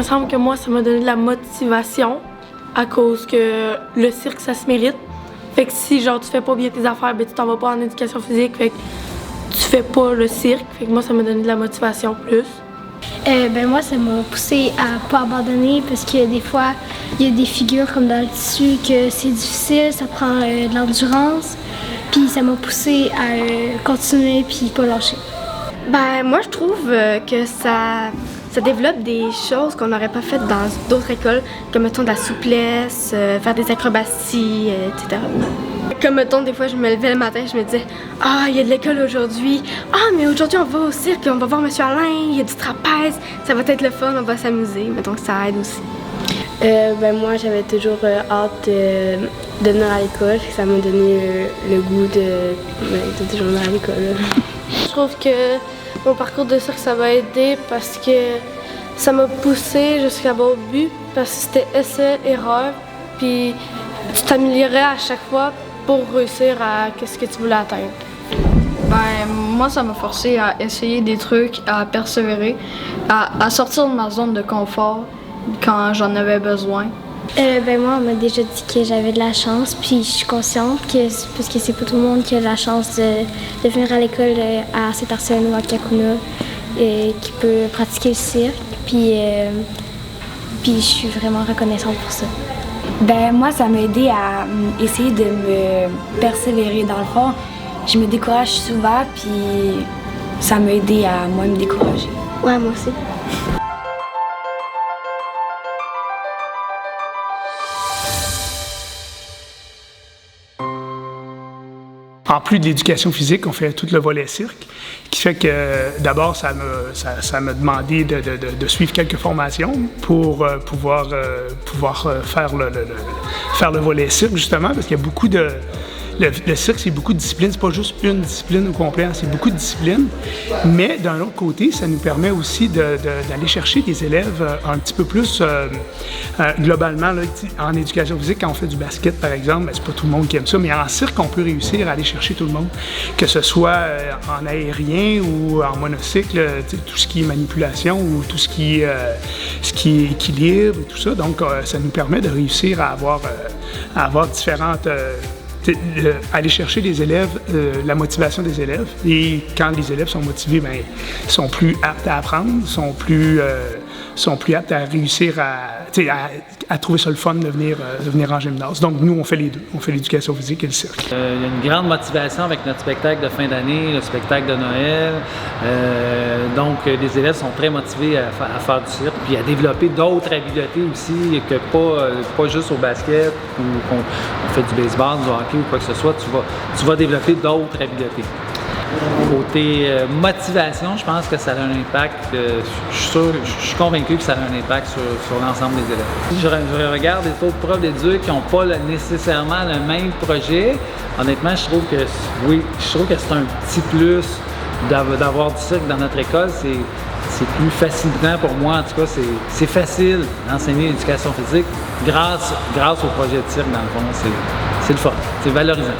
me semble que moi, ça m'a donné de la motivation à cause que le cirque, ça se mérite. Fait que si genre tu fais pas bien tes affaires, ben tu t'en vas pas en éducation physique, fait que tu fais pas le cirque. Fait que moi, ça m'a donné de la motivation plus. Ben moi, ça m'a poussé à pas abandonner parce que des fois, il y a des figures comme dans le tissu que c'est difficile, ça prend de l'endurance. Puis ça m'a poussé à continuer puis pas lâcher. Ben moi, je trouve que ça développe des choses qu'on n'aurait pas faites dans d'autres écoles, comme mettons de la souplesse, faire des acrobaties, etc. Comme mettons, des fois, je me levais le matin, je me disais « Ah, il y a de l'école aujourd'hui. Ah, mais aujourd'hui, on va au cirque, on va voir M. Alain, il y a du trapèze, ça va être le fun, on va s'amuser. » Mettons que ça aide aussi. Ben moi, j'avais toujours hâte de venir à l'école. Ça m'a donné le goût de toujours venir à l'école. Je trouve que mon parcours de cirque, ça m'a aidé parce que ça m'a poussé jusqu'à mon but, parce que c'était essai-erreur, puis tu t'améliorais à chaque fois pour réussir à ce que tu voulais atteindre. Ben, moi, ça m'a forcé à essayer des trucs, à persévérer, à sortir de ma zone de confort quand j'en avais besoin. Ben moi, on m'a déjà dit que j'avais de la chance, puis je suis consciente parce que c'est pas tout le monde qui a la chance de venir à l'école à Saint-Arsène ou à Kakuna qui peut pratiquer le cirque, puis je suis vraiment reconnaissante pour ça. Ben moi, ça m'a aidé à essayer de me persévérer. Dans le fond, je me décourage souvent, puis ça m'a aidé à moins me décourager. Ouais, moi aussi. En plus de l'éducation physique, on fait tout le volet cirque, qui fait que d'abord, ça m'a demandé de suivre quelques formations pour pouvoir faire le volet cirque, justement, parce qu'il y a beaucoup de... Le cirque, c'est beaucoup de disciplines. C'est pas juste une discipline au complet, c'est beaucoup de disciplines. Mais d'un autre côté, ça nous permet aussi d'aller chercher des élèves un petit peu plus globalement. Là, en éducation physique, quand on fait du basket, par exemple, c'est pas tout le monde qui aime ça, mais en cirque, on peut réussir à aller chercher tout le monde. Que ce soit en aérien ou en monocycle, tout ce qui est manipulation ou tout ce qui est équilibre et tout ça. Donc, ça nous permet de réussir à avoir différentes... aller chercher les élèves, la motivation des élèves. Et quand les élèves sont motivés, bien, ils sont plus aptes à apprendre, sont plus aptes à réussir à trouver ça le fun de venir en gymnase. Donc, nous, on fait les deux. On fait l'éducation physique et le cirque. Il y a une grande motivation avec notre spectacle de fin d'année, le spectacle de Noël. Donc, les élèves sont très motivés à faire du cirque, puis à développer d'autres habiletés aussi, que pas juste au basket ou qu'on fait du baseball, du hockey ou quoi que ce soit. Tu vas développer d'autres habiletés. Côté motivation, je pense que ça a un impact, je suis convaincu que ça a un impact sur l'ensemble des élèves. Je regarde les autres profs d'éduc qui n'ont pas nécessairement le même projet. Honnêtement, je trouve que c'est un petit plus d'avoir du cirque dans notre école. C'est plus facilitant pour moi, en tout cas, c'est facile d'enseigner l'éducation physique grâce au projet de cirque, dans le fond. C'est le fun, c'est valorisant.